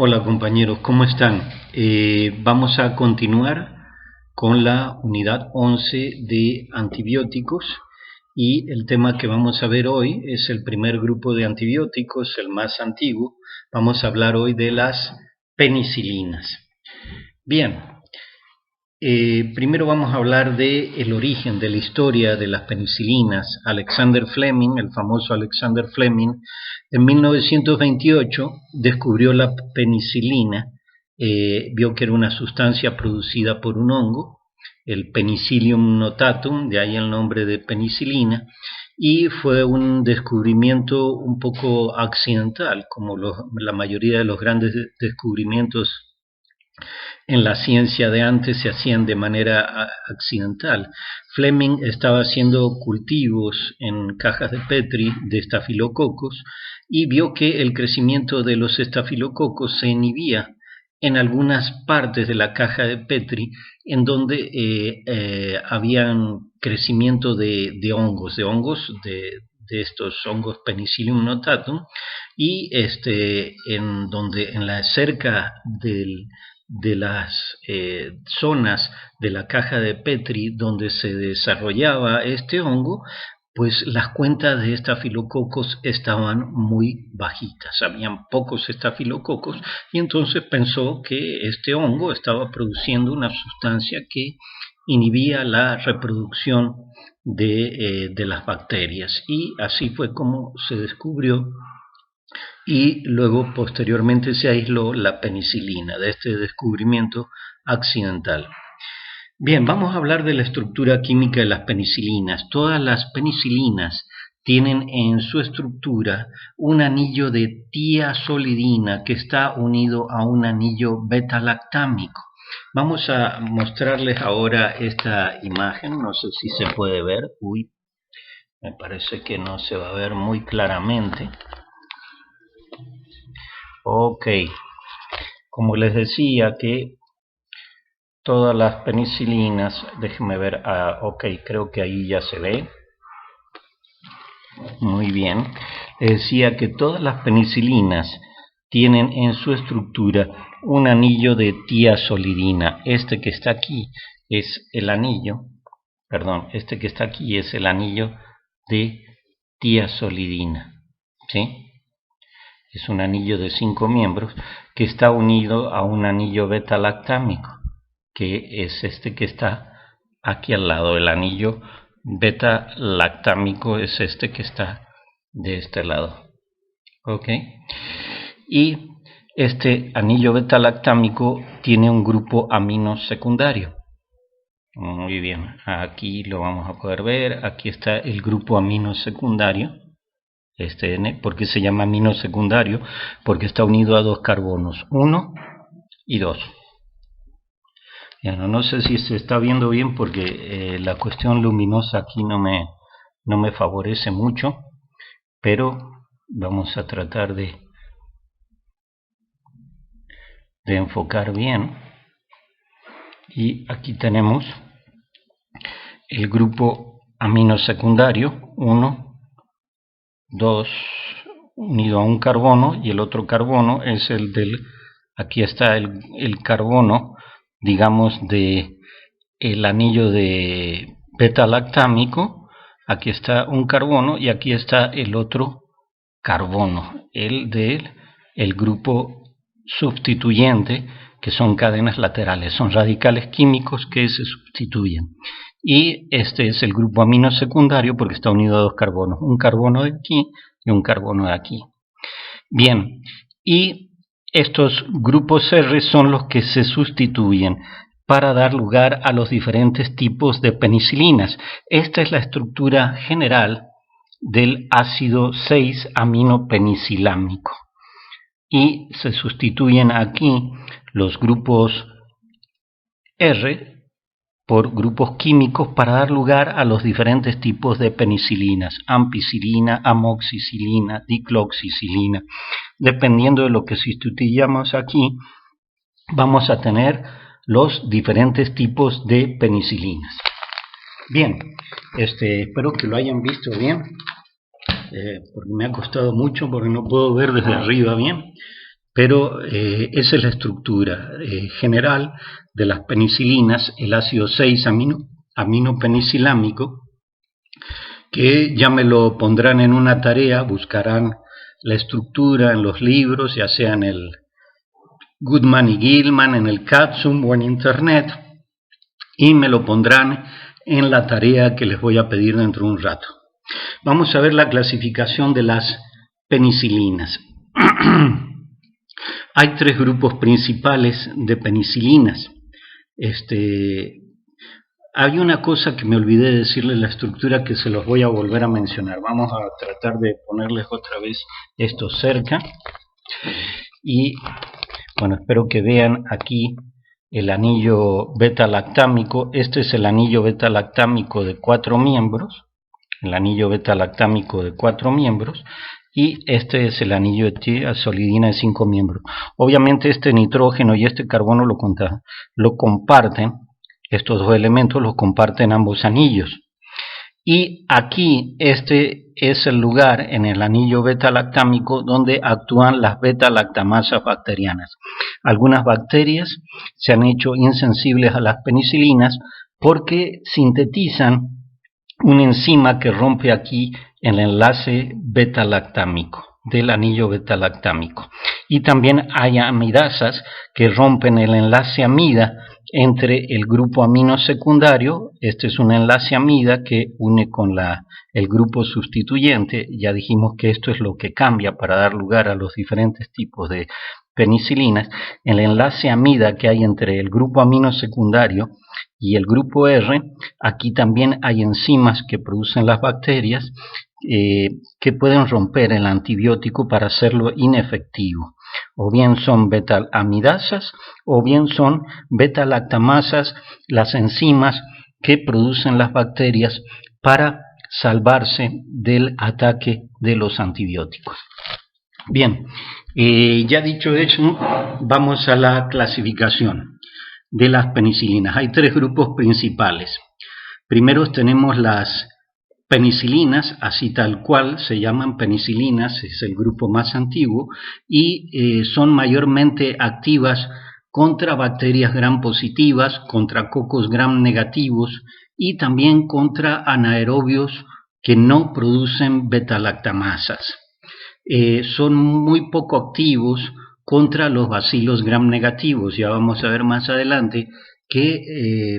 Hola compañeros, ¿cómo están? Vamos a continuar con la unidad 11 de antibióticos y el tema que vamos a ver hoy es el primer grupo de antibióticos, el más antiguo. Vamos a hablar hoy de las penicilinas. Bien, primero vamos a hablar del origen, de la historia de las penicilinas. Alexander Fleming, el famoso Alexander Fleming, en 1928 descubrió la penicilina, vio que era una sustancia producida por un hongo, el Penicillium notatum, de ahí el nombre de penicilina, y fue un descubrimiento un poco accidental, como la mayoría de los grandes descubrimientos en la ciencia de antes se hacían de manera accidental. Fleming estaba haciendo cultivos en cajas de Petri de estafilococos y vio que el crecimiento de los estafilococos se inhibía en algunas partes de la caja de Petri en donde habían crecimiento de hongos de estos hongos Penicillium notatum, y en donde en la cerca de las zonas de la caja de Petri donde se desarrollaba este hongo, pues las cuentas de estafilococos estaban muy bajitas, habían pocos estafilococos, y entonces pensó que este hongo estaba produciendo una sustancia que inhibía la reproducción de las bacterias, y así fue como se descubrió y luego posteriormente se aisló la penicilina de este descubrimiento accidental. Bien, vamos a hablar de la estructura química de las penicilinas. Todas las penicilinas tienen en su estructura un anillo de tiazolidina que está unido a un anillo beta-lactámico. Vamos a mostrarles ahora esta imagen, no sé si se puede ver. Uy, me parece que no se va a ver muy claramente. Ok, como les decía que todas las penicilinas, déjenme ver, ok, creo que ahí ya se ve. Muy bien, les decía que todas las penicilinas tienen en su estructura un anillo de tiazolidina. Este que está aquí es el anillo, este que está aquí es el anillo de tiazolidina, ¿sí? Es un anillo de 5 miembros que está unido a un anillo beta-lactámico, que es este que está aquí al lado. El anillo beta-lactámico es este que está de este lado. ¿Ok? Y este anillo beta-lactámico tiene un grupo amino secundario. Muy bien, aquí lo vamos a poder ver. Aquí está el grupo amino secundario. Este N, ¿por qué se llama amino secundario? Porque está unido a dos carbonos, 1 y 2. No sé si se está viendo bien porque la cuestión luminosa aquí no me favorece mucho, pero vamos a tratar de enfocar bien. Y aquí tenemos el grupo amino secundario, 1, 2, unido a un carbono, y el otro carbono es el aquí está el carbono, digamos, de el anillo de beta-lactámico. Aquí está un carbono y aquí está el otro carbono, el grupo sustituyente, que son cadenas laterales, son radicales químicos que se sustituyen. Y este es el grupo amino secundario porque está unido a dos carbonos, un carbono de aquí y un carbono de aquí. Bien, y estos grupos R son los que se sustituyen para dar lugar a los diferentes tipos de penicilinas. Esta es la estructura general del ácido 6-aminopenicilámico. Y se sustituyen aquí los grupos R por grupos químicos para dar lugar a los diferentes tipos de penicilinas: ampicilina, amoxicilina, dicloxicilina. Dependiendo de lo que sustituyamos aquí, vamos a tener los diferentes tipos de penicilinas. Bien, espero que lo hayan visto bien, porque me ha costado mucho porque no puedo ver desde arriba bien. pero esa es la estructura general de las penicilinas, el ácido 6-aminopenicilámico, que ya me lo pondrán en una tarea, buscarán la estructura en los libros, ya sea en el Goodman y Gilman, en el Katsum o en internet, y me lo pondrán en la tarea que les voy a pedir dentro de un rato. Vamos a ver la clasificación de las penicilinas. Hay tres grupos principales de penicilinas. Hay una cosa que me olvidé de decirles, la estructura, que se los voy a volver a mencionar. Vamos a tratar de ponerles otra vez esto cerca. Y bueno, espero que vean aquí el anillo beta-lactámico. Este es el anillo beta-lactámico de 4 miembros. El anillo beta-lactámico de 4 miembros. Y este es el anillo de tiazolidina de 5 miembros. Obviamente este nitrógeno y este carbono lo comparten. Estos dos elementos los comparten ambos anillos. Y aquí este es el lugar en el anillo beta-lactámico donde actúan las beta-lactamasas bacterianas. Algunas bacterias se han hecho insensibles a las penicilinas porque sintetizan una enzima que rompe aquí el enlace beta-lactámico del anillo beta-lactámico. Y también hay amidasas que rompen el enlace amida entre el grupo amino secundario. Este es un enlace amida que une con el grupo sustituyente. Ya dijimos que esto es lo que cambia para dar lugar a los diferentes tipos de penicilinas. El enlace amida que hay entre el grupo amino secundario y el grupo R, aquí también hay enzimas que producen las bacterias que pueden romper el antibiótico para hacerlo inefectivo. O bien son beta-amidasas o bien son beta-lactamasas, las enzimas que producen las bacterias para salvarse del ataque de los antibióticos. Bien, ya dicho eso, vamos a la clasificación de las penicilinas. Hay tres grupos principales. Primero tenemos las penicilinas, así tal cual se llaman penicilinas, es el grupo más antiguo, y son mayormente activas contra bacterias gram positivas, contra cocos gram negativos y también contra anaerobios que no producen beta-lactamasas. Son muy poco activos contra los bacilos gram negativos. Ya vamos a ver más adelante que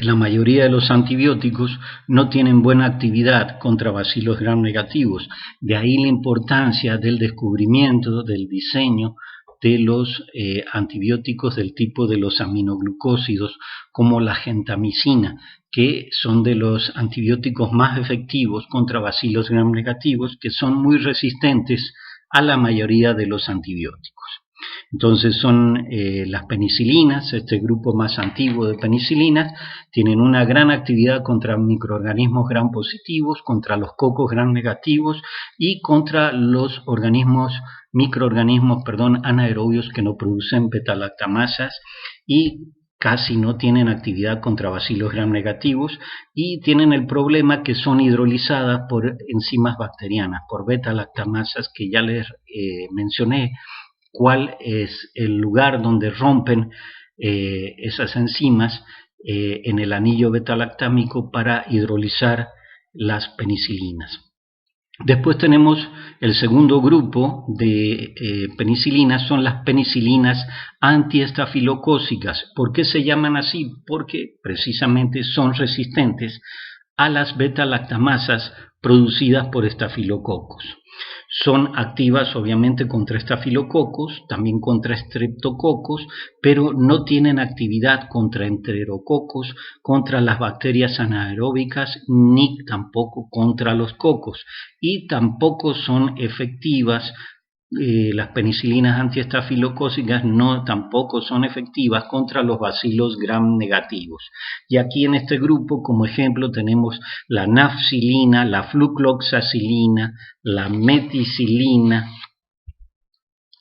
la mayoría de los antibióticos no tienen buena actividad contra bacilos gram negativos. De ahí la importancia del descubrimiento, del diseño de los antibióticos del tipo de los aminoglucósidos, como la gentamicina, que son de los antibióticos más efectivos contra bacilos gram negativos, que son muy resistentes a la mayoría de los antibióticos. Entonces son las penicilinas, este grupo más antiguo de penicilinas, tienen una gran actividad contra microorganismos gram positivos, contra los cocos gram negativos y contra los microorganismos anaerobios que no producen beta-lactamasas, y casi no tienen actividad contra bacilos gram negativos, y tienen el problema que son hidrolizadas por enzimas bacterianas, por beta-lactamasas, que ya les mencioné cuál es el lugar donde rompen esas enzimas en el anillo beta-lactámico para hidrolizar las penicilinas. Después tenemos el segundo grupo de penicilinas, son las penicilinas antiestafilocócicas. ¿Por qué se llaman así? Porque precisamente son resistentes a las beta-lactamasas producidas por estafilococos. Son activas obviamente contra estafilococos, también contra streptococos, pero no tienen actividad contra enterococos, contra las bacterias anaeróbicas, ni tampoco contra los cocos, y tampoco son efectivas. Las penicilinas antiestafilocócicas tampoco son efectivas contra los bacilos gram negativos. Y aquí en este grupo, como ejemplo, tenemos la nafcilina, la flucloxacilina, la meticilina,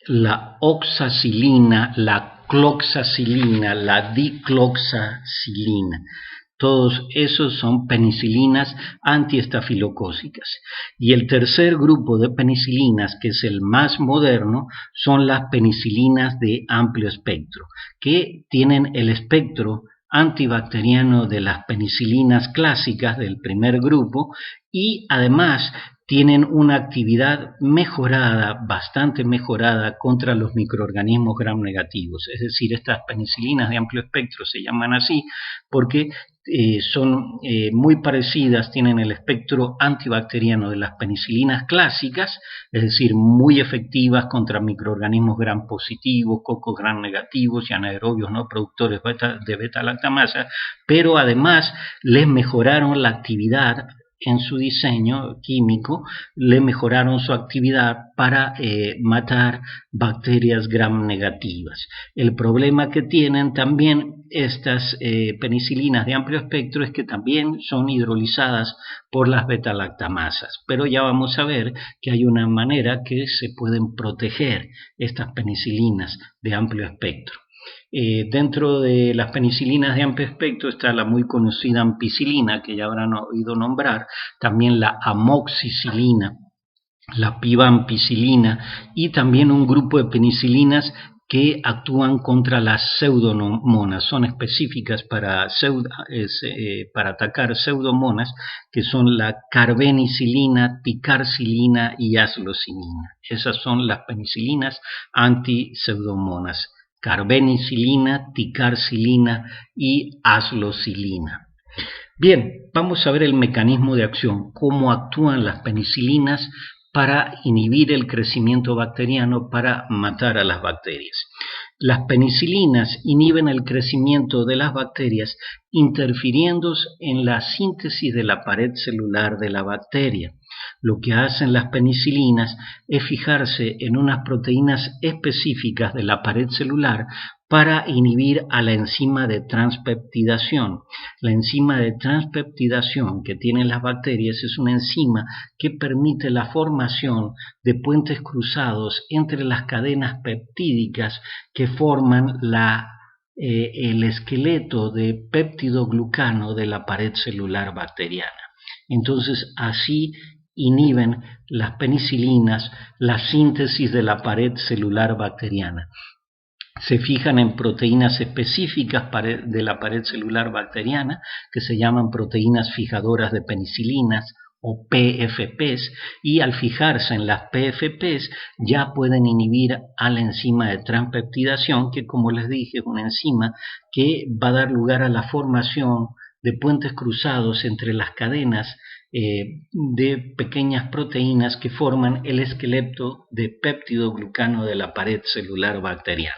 la oxacilina, la cloxacilina, la dicloxacilina. Todos esos son penicilinas antiestafilocócicas. Y el tercer grupo de penicilinas, que es el más moderno, son las penicilinas de amplio espectro, que tienen el espectro antibacteriano de las penicilinas clásicas del primer grupo y además tienen una actividad mejorada, bastante mejorada contra los microorganismos gram negativos. Es decir, estas penicilinas de amplio espectro se llaman así porque son muy parecidas, tienen el espectro antibacteriano de las penicilinas clásicas, es decir, muy efectivas contra microorganismos gram positivos, cocos gram negativos y anaerobios no productores de beta-lactamasa, pero además les mejoraron la actividad en su diseño químico, le mejoraron su actividad para matar bacterias gram negativas. El problema que tienen también estas penicilinas de amplio espectro es que también son hidrolizadas por las beta-lactamasas, pero ya vamos a ver que hay una manera que se pueden proteger estas penicilinas de amplio espectro. Dentro de las penicilinas de amplio espectro está la muy conocida ampicilina, que ya habrán oído nombrar, también la amoxicilina, la pivampicilina y también un grupo de penicilinas que actúan contra las pseudomonas, son específicas para atacar pseudomonas, que son la carbenicilina, picarcilina y azlocinina. Esas son las penicilinas anti-pseudomonas: carbenicilina, ticarcilina y azlocilina. Bien, vamos a ver el mecanismo de acción, cómo actúan las penicilinas para inhibir el crecimiento bacteriano, para matar a las bacterias. Las penicilinas inhiben el crecimiento de las bacterias interfiriendo en la síntesis de la pared celular de la bacteria. Lo que hacen las penicilinas es fijarse en unas proteínas específicas de la pared celular para inhibir a la enzima de transpeptidación. La enzima de transpeptidación que tienen las bacterias es una enzima que permite la formación de puentes cruzados entre las cadenas peptídicas que forman el esqueleto de péptidoglucano de la pared celular bacteriana. Entonces, así inhiben las penicilinas la síntesis de la pared celular bacteriana. Se fijan en proteínas específicas de la pared celular bacteriana, que se llaman proteínas fijadoras de penicilinas o PFPs, y al fijarse en las PFPs ya pueden inhibir a la enzima de transpeptidación, que, como les dije, es una enzima que va a dar lugar a la formación de puentes cruzados entre las cadenas de pequeñas proteínas que forman el esqueleto de péptidoglucano de la pared celular bacteriana.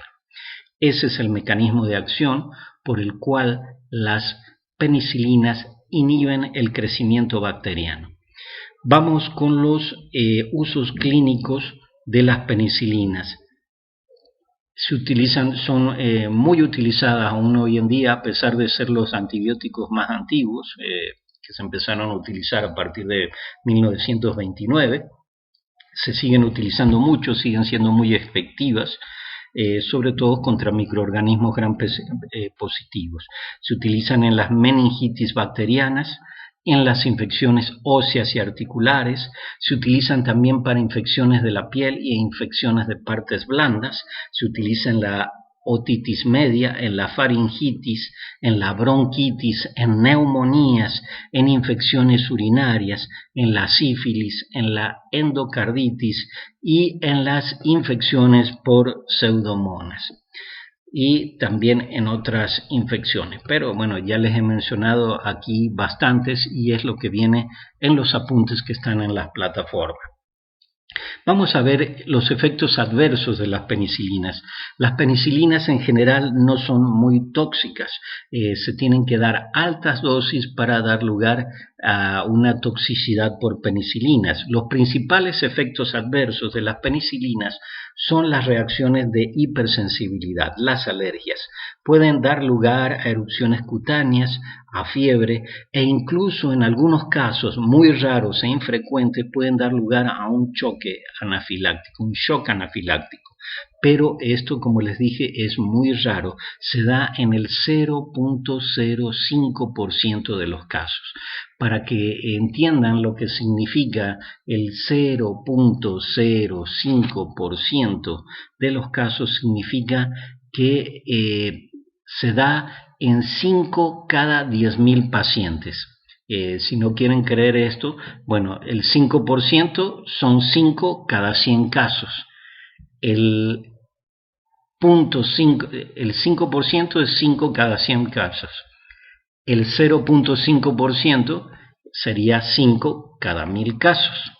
Ese es el mecanismo de acción por el cual las penicilinas inhiben el crecimiento bacteriano. Vamos con los usos clínicos de las penicilinas. Son muy utilizadas aún hoy en día, a pesar de ser los antibióticos más antiguos, que se empezaron a utilizar a partir de 1929. Se siguen utilizando mucho, siguen siendo muy efectivas, sobre todo contra microorganismos gram positivos. Se utilizan en las meningitis bacterianas, en las infecciones óseas y articulares, se utilizan también para infecciones de la piel e infecciones de partes blandas, se utiliza en la otitis media, en la faringitis, en la bronquitis, en neumonías, en infecciones urinarias, en la sífilis, en la endocarditis y en las infecciones por pseudomonas. Y también en otras infecciones, pero bueno, ya les he mencionado aquí bastantes y es lo que viene en los apuntes que están en las plataformas. Vamos a ver los efectos adversos de las penicilinas. Las penicilinas en general no son muy tóxicas, se tienen que dar altas dosis para dar lugar a una toxicidad por penicilinas. Los principales efectos adversos de las penicilinas son las reacciones de hipersensibilidad, las alergias. Pueden dar lugar a erupciones cutáneas, a fiebre e incluso en algunos casos muy raros e infrecuentes pueden dar lugar a un choque anafiláctico, un shock anafiláctico. pero esto, como les dije, es muy raro, se da en el 0.05% de los casos. Para que entiendan lo que significa el 0.05% de los casos, significa que se da en 5 cada 10.000 pacientes. Si no quieren creer esto, bueno, el 5% son 5 cada 100 casos. El 5% es 5 cada 100 casos. El 0.5% sería 5 cada 1000 casos.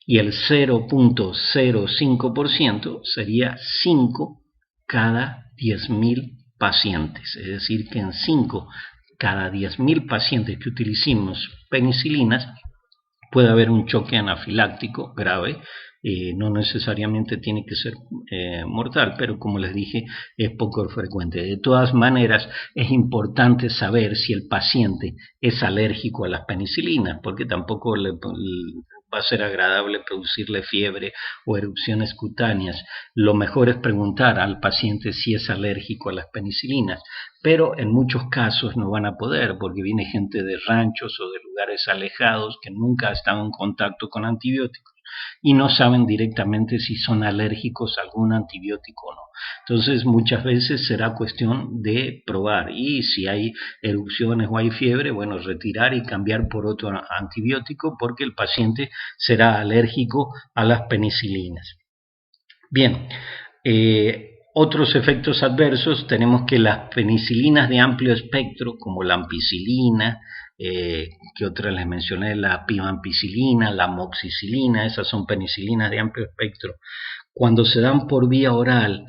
Y el 0.05% sería 5 cada 10.000 pacientes. Es decir, que en 5 cada 10.000 pacientes que utilicemos penicilinas puede haber un choque anafiláctico grave. No necesariamente tiene que ser mortal, pero como les dije, es poco frecuente. De todas maneras, es importante saber si el paciente es alérgico a las penicilinas, porque tampoco va a ser agradable producirle fiebre o erupciones cutáneas. Lo mejor es preguntar al paciente si es alérgico a las penicilinas, pero en muchos casos no van a poder, porque viene gente de ranchos o de lugares alejados que nunca han estado en contacto con antibióticos y no saben directamente si son alérgicos a algún antibiótico o no. Entonces muchas veces será cuestión de probar, y si hay erupciones o hay fiebre, bueno, retirar y cambiar por otro antibiótico, porque el paciente será alérgico a las penicilinas. Bien, otros efectos adversos, tenemos que las penicilinas de amplio espectro, como la ampicilina, que otras les mencioné, la pimampicilina, la amoxicilina, esas son penicilinas de amplio espectro. Cuando se dan por vía oral,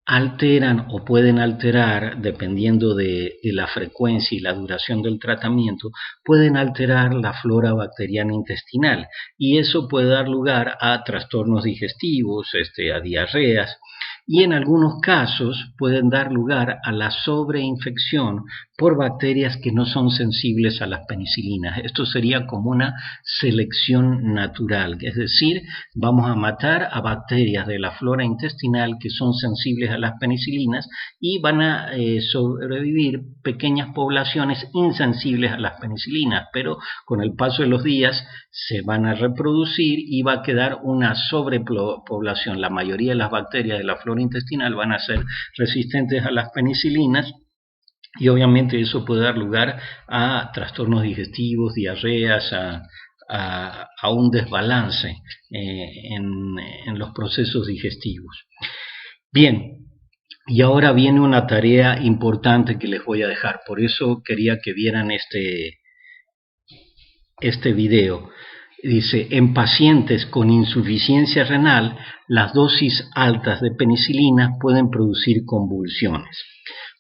alteran o pueden alterar, dependiendo de la frecuencia y la duración del tratamiento, pueden alterar la flora bacteriana intestinal, y eso puede dar lugar a trastornos digestivos, a diarreas, y en algunos casos pueden dar lugar a la sobreinfección por bacterias que no son sensibles a las penicilinas. Esto sería como una selección natural, es decir, vamos a matar a bacterias de la flora intestinal que son sensibles a las penicilinas, y van a sobrevivir pequeñas poblaciones insensibles a las penicilinas, pero con el paso de los días se van a reproducir y va a quedar una sobrepoblación. La mayoría de las bacterias de la flora intestinal van a ser resistentes a las penicilinas, y obviamente eso puede dar lugar a trastornos digestivos, diarreas, a un desbalance en los procesos digestivos. Bien, y ahora viene una tarea importante que les voy a dejar, por eso quería que vieran este video. Dice, en pacientes con insuficiencia renal, las dosis altas de penicilina pueden producir convulsiones.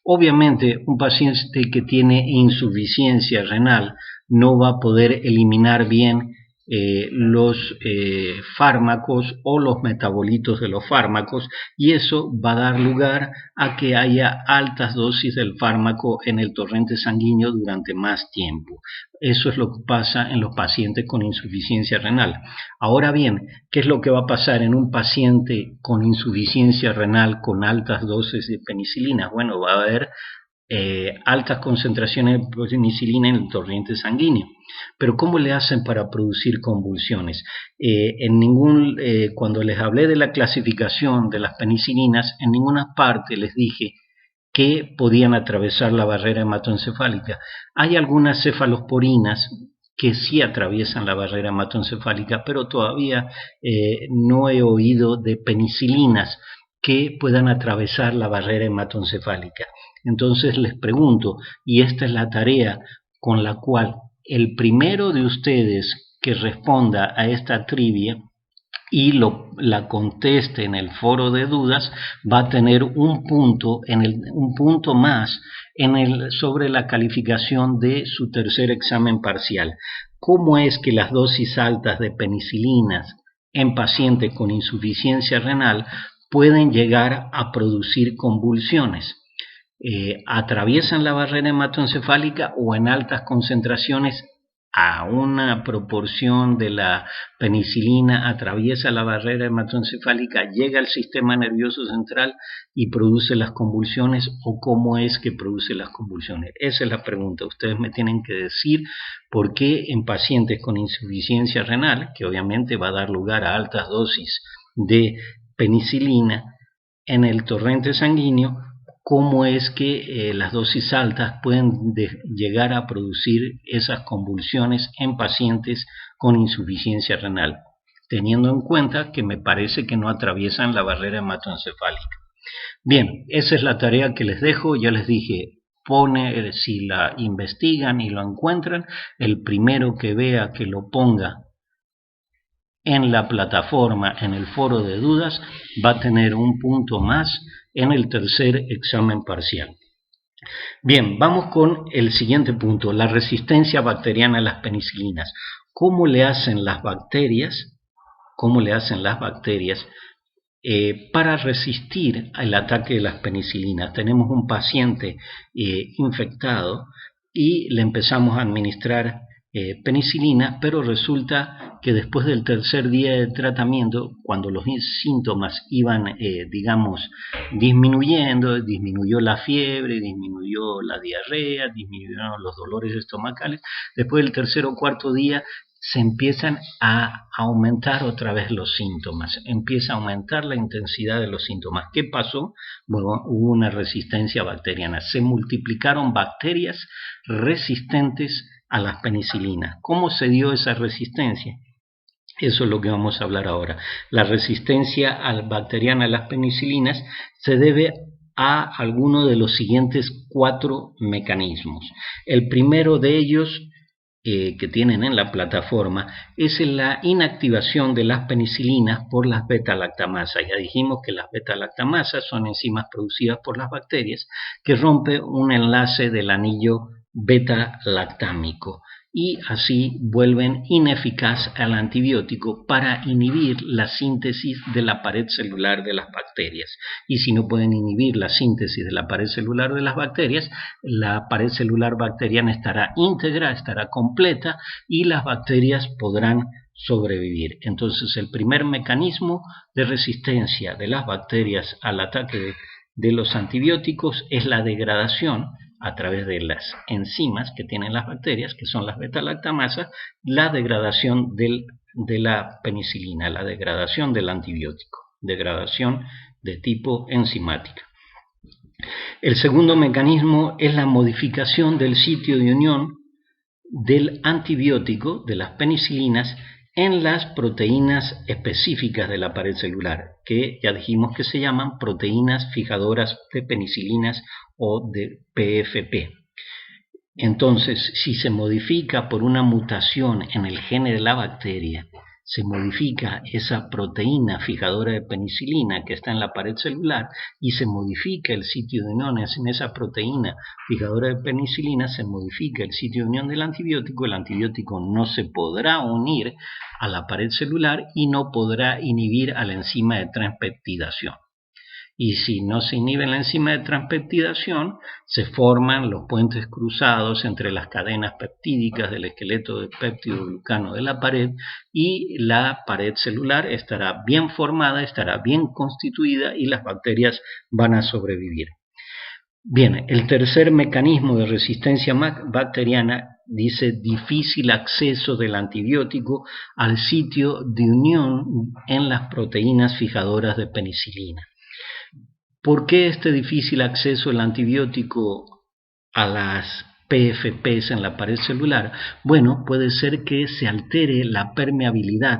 Obviamente, un paciente que tiene insuficiencia renal no va a poder eliminar bien los fármacos o los metabolitos de los fármacos, y eso va a dar lugar a que haya altas dosis del fármaco en el torrente sanguíneo durante más tiempo. Eso es lo que pasa en los pacientes con insuficiencia renal. Ahora bien, ¿qué es lo que va a pasar en un paciente con insuficiencia renal con altas dosis de penicilina? Bueno, va a haber altas concentraciones de penicilina en el torrente sanguíneo. Pero ¿cómo le hacen para producir convulsiones? Cuando les hablé de la clasificación de las penicilinas, en ninguna parte les dije que podían atravesar la barrera hematoencefálica. Hay algunas cefalosporinas que sí atraviesan la barrera hematoencefálica, pero todavía no he oído de penicilinas que puedan atravesar la barrera hematoencefálica. Entonces les pregunto, y esta es la tarea con la cual el primero de ustedes que responda a esta trivia y la conteste en el foro de dudas va a tener un punto más sobre la calificación de su tercer examen parcial. ¿Cómo es que las dosis altas de penicilinas en pacientes con insuficiencia renal pueden llegar a producir convulsiones? ¿Atraviesan la barrera hematoencefálica o en altas concentraciones a una proporción de la penicilina atraviesa la barrera hematoencefálica, llega al sistema nervioso central y produce las convulsiones, o cómo es que produce las convulsiones. Esa es la pregunta. Ustedes me tienen que decir por qué en pacientes con insuficiencia renal, que obviamente va a dar lugar a altas dosis de penicilina en el torrente sanguíneo, cómo es que las dosis altas pueden llegar a producir esas convulsiones en pacientes con insuficiencia renal, teniendo en cuenta que me parece que no atraviesan la barrera hematoencefálica. Bien, esa es la tarea que les dejo. Ya les dije, si la investigan y lo encuentran, el primero que vea que lo ponga en la plataforma, en el foro de dudas, va a tener un punto más en el tercer examen parcial. Bien, vamos con el siguiente punto, la resistencia bacteriana a las penicilinas. ¿Cómo le hacen las bacterias? Para resistir al ataque de las penicilinas? Tenemos un paciente infectado y le empezamos a administrar penicilina, pero resulta que después del tercer día de tratamiento, cuando los síntomas iban, disminuyó la fiebre, disminuyó la diarrea, disminuyeron los dolores estomacales, después del tercer o cuarto día se empiezan a aumentar otra vez los síntomas, empieza a aumentar la intensidad de los síntomas. ¿Qué pasó? Bueno, hubo una resistencia bacteriana, se multiplicaron bacterias resistentes a las penicilinas. ¿Cómo se dio esa resistencia? Eso es lo que vamos a hablar ahora. La resistencia bacteriana a las penicilinas se debe a alguno de los siguientes 4 mecanismos. El primero de ellos que tienen en la plataforma es la inactivación de las penicilinas por las beta-lactamasas. Ya dijimos que las beta-lactamasas son enzimas producidas por las bacterias que rompen un enlace del anillo beta-lactámico y así vuelven ineficaz al antibiótico para inhibir la síntesis de la pared celular de las bacterias. Y si no pueden inhibir la síntesis de la pared celular de las bacterias, la pared celular bacteriana estará íntegra, estará completa y las bacterias podrán sobrevivir. Entonces, el primer mecanismo de resistencia de las bacterias al ataque de los antibióticos es la degradación a través de las enzimas que tienen las bacterias, que son las beta-lactamasas, la degradación de la penicilina, la degradación del antibiótico, degradación de tipo enzimática. El segundo mecanismo es la modificación del sitio de unión del antibiótico, de las penicilinas, en las proteínas específicas de la pared celular, que ya dijimos que se llaman proteínas fijadoras de penicilinas o de PFP. Entonces, si se modifica por una mutación en el gen de la bacteria, se modifica esa proteína fijadora de penicilina que está en la pared celular y se modifica el sitio de uniones en esa proteína fijadora de penicilina, se modifica el sitio de unión del antibiótico, el antibiótico no se podrá unir a la pared celular y no podrá inhibir a la enzima de transpeptidación. Y si no se inhibe la enzima de transpeptidación, se forman los puentes cruzados entre las cadenas peptídicas del esqueleto de péptido-glucano de la pared y la pared celular estará bien formada, estará bien constituida y las bacterias van a sobrevivir. Bien, el tercer mecanismo de resistencia bacteriana dice difícil acceso del antibiótico al sitio de unión en las proteínas fijadoras de penicilina. ¿Por qué este difícil acceso del antibiótico a las PFPs en la pared celular? Bueno, puede ser que se altere la permeabilidad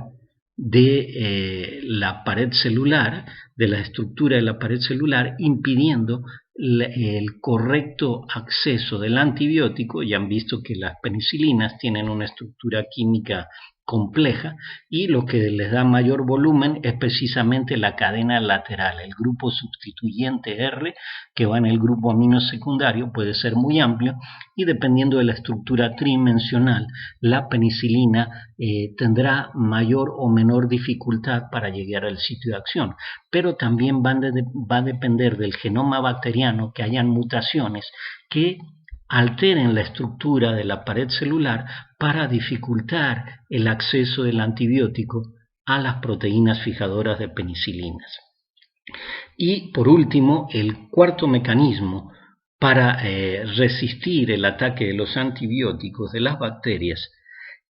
de la pared celular, de la estructura de la pared celular, impidiendo el correcto acceso del antibiótico. Ya han visto que las penicilinas tienen una estructura química compleja y lo que les da mayor volumen es precisamente la cadena lateral, el grupo sustituyente R que va en el grupo amino secundario puede ser muy amplio y dependiendo de la estructura tridimensional la penicilina tendrá mayor o menor dificultad para llegar al sitio de acción, pero también va a depender del genoma bacteriano que hayan mutaciones que alteren la estructura de la pared celular para dificultar el acceso del antibiótico a las proteínas fijadoras de penicilinas. Y por último, el cuarto mecanismo para resistir el ataque de los antibióticos de las bacterias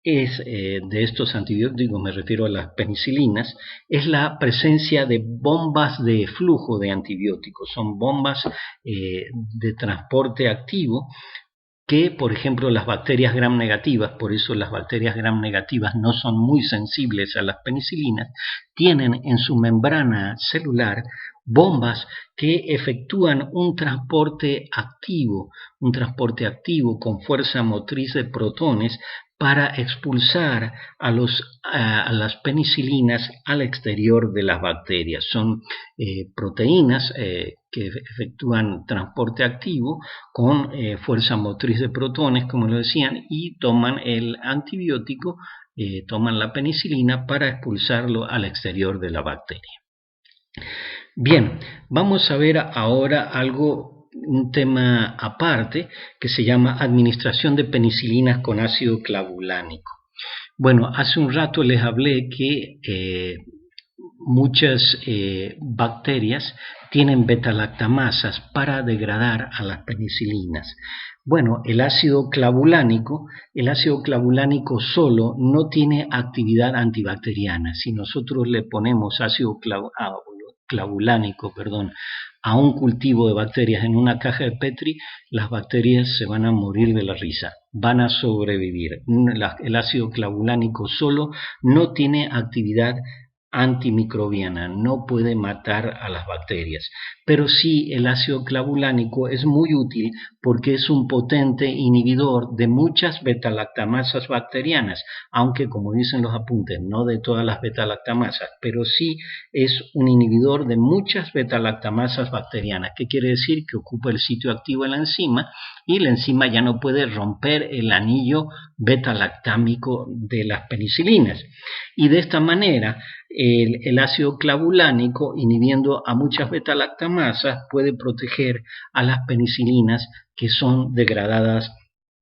de estos antibióticos, me refiero a las penicilinas, es la presencia de bombas de flujo de antibióticos. Son bombas de transporte activo que, por ejemplo, las bacterias gram negativas, por eso las bacterias gram negativas no son muy sensibles a las penicilinas, tienen en su membrana celular bombas que efectúan un transporte activo con fuerza motriz de protones para expulsar a las penicilinas al exterior de las bacterias. Son proteínas que efectúan transporte activo con fuerza motriz de protones, como lo decían, y toman el antibiótico, toman la penicilina para expulsarlo al exterior de la bacteria. Bien, vamos a ver ahora un tema aparte que se llama administración de penicilinas con ácido clavulánico. Bueno, hace un rato les hablé que muchas bacterias tienen beta-lactamasas para degradar a las penicilinas. Bueno, el ácido clavulánico solo no tiene actividad antibacteriana. Si nosotros le ponemos ácido clavulánico a un cultivo de bacterias en una caja de Petri, las bacterias se van a morir de la risa, van a sobrevivir. El ácido clavulánico solo no tiene actividad antimicrobiana, no puede matar a las bacterias, pero sí el ácido clavulánico es muy útil porque es un potente inhibidor de muchas beta-lactamasas bacterianas, aunque como dicen los apuntes, no de todas las beta-lactamasas, pero sí es un inhibidor de muchas beta-lactamasas bacterianas. ¿Qué quiere decir? Que ocupa el sitio activo de la enzima y la enzima ya no puede romper el anillo beta-lactámico de las penicilinas. Y de esta manera el ácido clavulánico, inhibiendo a muchas beta-lactamasas, puede proteger a las penicilinas que son degradadas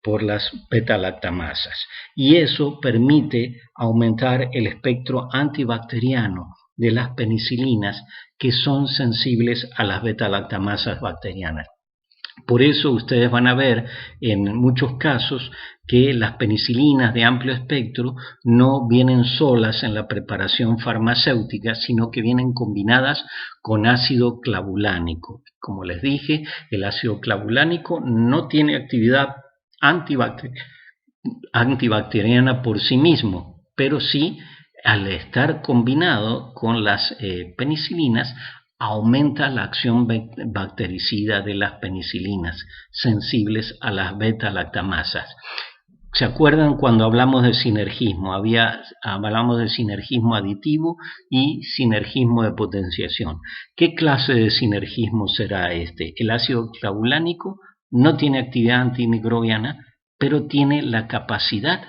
por las beta-lactamasas. Y eso permite aumentar el espectro antibacteriano de las penicilinas que son sensibles a las beta-lactamasas bacterianas. Por eso ustedes van a ver en muchos casos que las penicilinas de amplio espectro no vienen solas en la preparación farmacéutica, sino que vienen combinadas con ácido clavulánico. Como les dije, el ácido clavulánico no tiene actividad antibacteriana por sí mismo, pero sí al estar combinado con las penicilinas aumenta la acción bactericida de las penicilinas sensibles a las beta-lactamasas. ¿Se acuerdan cuando hablamos de sinergismo? Hablamos de sinergismo aditivo y sinergismo de potenciación. ¿Qué clase de sinergismo será este? El ácido clavulánico no tiene actividad antimicrobiana, pero tiene la capacidad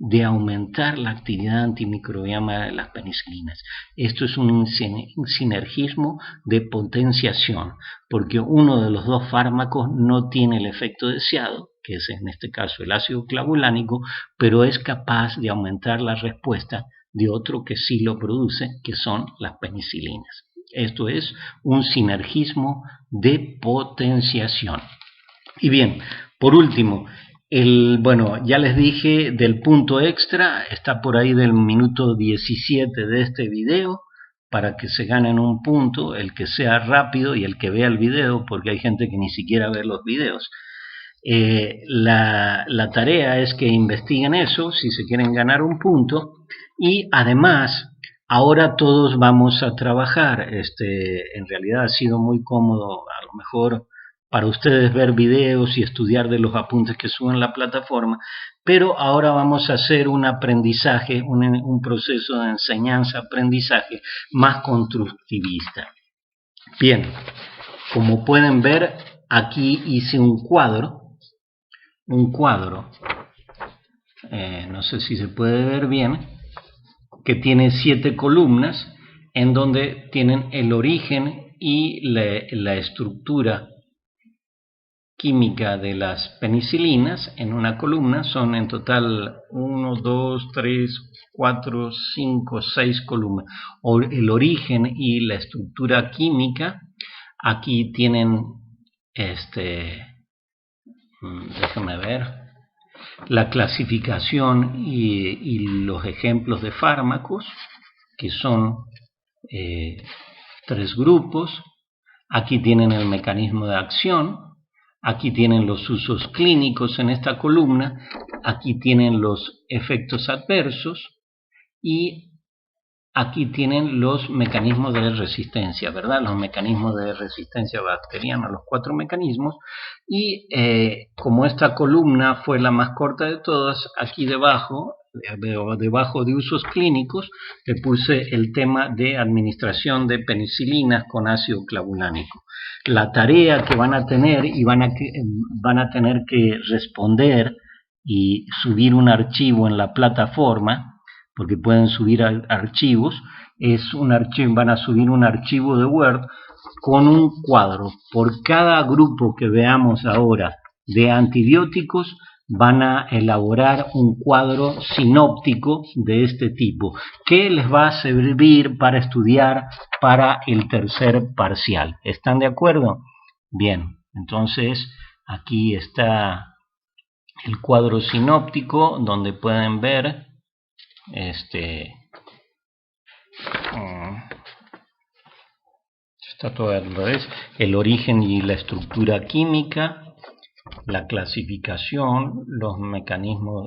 de aumentar la actividad antimicrobiana de las penicilinas. Esto es un sinergismo de potenciación, porque uno de los dos fármacos no tiene el efecto deseado, que es en este caso el ácido clavulánico, pero es capaz de aumentar la respuesta de otro que sí lo produce, que son las penicilinas. Esto es un sinergismo de potenciación. Y bien, por último, ya les dije del punto extra, está por ahí del minuto 17 de este video, para que se ganen un punto, el que sea rápido y el que vea el video, porque hay gente que ni siquiera ve los videos. La tarea es que investiguen eso, si se quieren ganar un punto, y además, ahora todos vamos a trabajar, en realidad ha sido muy cómodo, a lo mejor para ustedes ver videos y estudiar de los apuntes que suben la plataforma, pero ahora vamos a hacer un aprendizaje, un proceso de enseñanza-aprendizaje más constructivista. Bien, como pueden ver, aquí hice un cuadro, no sé si se puede ver bien, que tiene 7 columnas, en donde tienen el origen y la estructura química de las penicilinas en una columna. Son en total 1, 2, 3, 4, 5, 6 columnas. El origen y la estructura química. Aquí tienen, déjame ver, la clasificación y los ejemplos de fármacos, que son 3 grupos. Aquí tienen el mecanismo de acción, aquí tienen los usos clínicos en esta columna, aquí tienen los efectos adversos y aquí tienen los mecanismos de resistencia, ¿verdad? Los mecanismos de resistencia bacteriana, los 4 mecanismos. Y como esta columna fue la más corta de todas, aquí debajo de usos clínicos, le puse el tema de administración de penicilinas con ácido clavulánico. La tarea que van a tener y van a tener que responder y subir un archivo en la plataforma, porque pueden subir archivos, van a subir un archivo de Word con un cuadro. Por cada grupo que veamos ahora de antibióticos, van a elaborar un cuadro sinóptico de este tipo, que les va a servir para estudiar para el tercer parcial. ¿Están de acuerdo? Bien, entonces aquí está el cuadro sinóptico, donde pueden ver está todo al revés: el origen y la estructura química, la clasificación,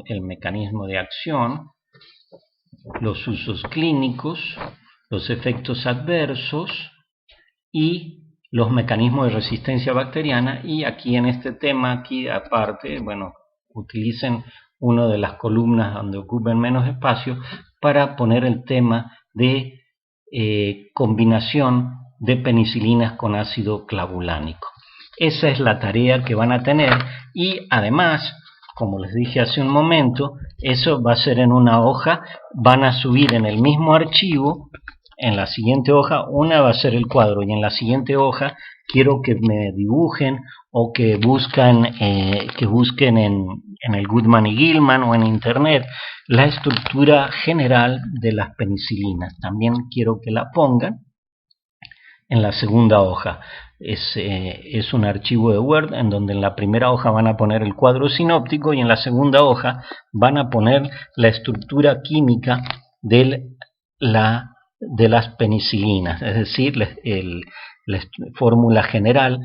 el mecanismo de acción, los usos clínicos, los efectos adversos y los mecanismos de resistencia bacteriana. Y aquí en este tema, aquí aparte, bueno, utilicen una de las columnas donde ocupen menos espacio para poner el tema de combinación de penicilinas con ácido clavulánico. Esa es la tarea que van a tener, y además, como les dije hace un momento, eso va a ser en una hoja. Van a subir en el mismo archivo, en la siguiente hoja, una va a ser el cuadro, y en la siguiente hoja quiero que me dibujen o que busquen en el Goodman y Gilman o en internet la estructura general de las penicilinas. También quiero que la pongan en la segunda hoja. Es un archivo de Word en donde en la primera hoja van a poner el cuadro sinóptico y en la segunda hoja van a poner la estructura química de las penicilinas, es decir, la fórmula general,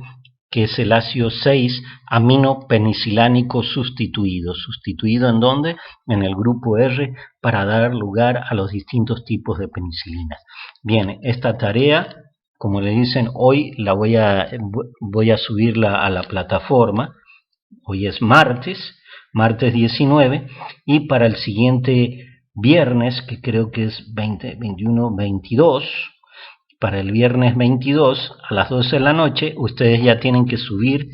que es el ácido 6-aminopeniциlánico sustituido. ¿Sustituido en dónde? En el grupo R, para dar lugar a los distintos tipos de penicilinas. Bien, esta tarea, como le dicen, hoy voy a subirla a la plataforma. Hoy es martes 19, y para el siguiente viernes, que creo que es 20, 21, 22, para el viernes 22 a las 12 de la noche, ustedes ya tienen que subir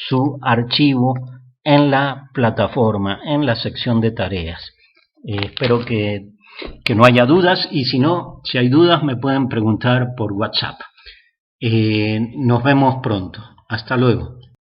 su archivo en la plataforma, en la sección de tareas. Espero que no haya dudas, y si hay dudas me pueden preguntar por WhatsApp. Nos vemos pronto. Hasta luego.